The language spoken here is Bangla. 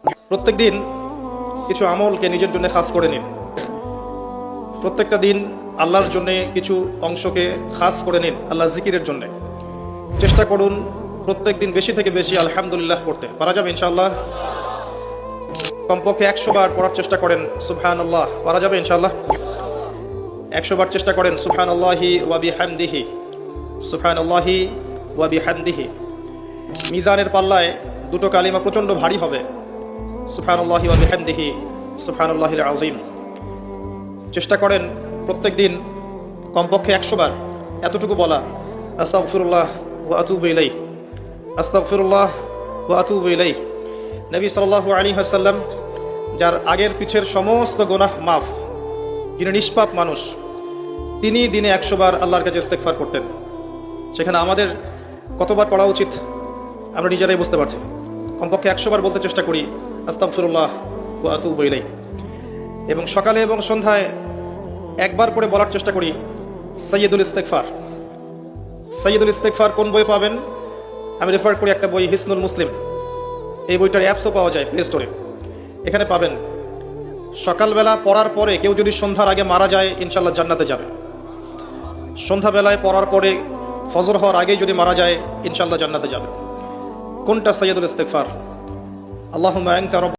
প্রত্যেক দিন কিছু আমলকে নিজের জন্য খাস করে নিন। প্রত্যেকটা দিন আল্লাহর জন্য কিছু অংশকে খাস করে নিন, আল্লাহ জিকিরের জন্য। চেষ্টা করুন প্রত্যেক দিন বেশি থেকে বেশি আলহামদুলিল্লাহ পড়তে। পারা যাবে ইনশাআল্লাহ? কমপক্ষে 100 বার পড়ার চেষ্টা করেন সুবহানাল্লাহ। পারা যাবে ইনশাআল্লাহ? 100 বার চেষ্টা করেন সুবহানাল্লাহি ওয়া বিহামদিহি, সুবহানাল্লাহি ওয়া বিহামদিহি। মিজানের পাল্লায় দুটো কালিমা প্রচণ্ড ভারী হবে, সুবহানাল্লাহি ওয়া বিহামদিহি, সুবহানাল্লাহিল আযীম। চেষ্টা করেন প্রত্যেক দিন কমপক্ষে 100 বার এতটুকু বলা, আস্তাগফিরুল্লাহ ওয়া আতুবু ইলাইহি, আস্তাগফিরুল্লাহ ওয়া আতুবু ইলাইহি। নবী সাল্লাল্লাহু আলাইহি ওয়াসাল্লাম, যার আগের পিছের সমস্ত গুনাহ মাফ, যিনি নিষ্পাপ মানুষ, তিনি দিনে 100 বার আল্লাহর কাছে ইস্তেগফার করতেন। সেখানে আমাদের কতবার পড়া উচিত আমরা নিজেরাই বুঝতে পারছি। কমপক্ষে 100 বার বলতে চেষ্টা করি আস্তাগফিরুল্লাহ ওয়া আতুবু ইলাইহি। এবং সকালে এবং সন্ধ্যায় একবার করে বলার চেষ্টা করি সাইয়্যিদুল ইস্তেগফার। সাইয়্যিদুল ইস্তেগফার কোন বই পাবেন? আমি রেফার করি একটা বই, হিসনুল মুসলিম। এই বইটার অ্যাপসও পাওয়া যায় প্লে স্টোরে, এখানে পাবেন। সকালবেলা পড়ার পরে কেউ যদি সন্ধ্যার আগে মারা যায় ইনশাআল্লাহ জান্নাতে যাবে। সন্ধ্যাবেলায় পড়ার পরে ফজর হওয়ার আগেই যদি মারা যায় ইনশাআল্লাহ জান্নাতে যাবে। কোনটা সাইয়্যিদুল ইস্তেগফার? আল্লাহুম্মা আনতা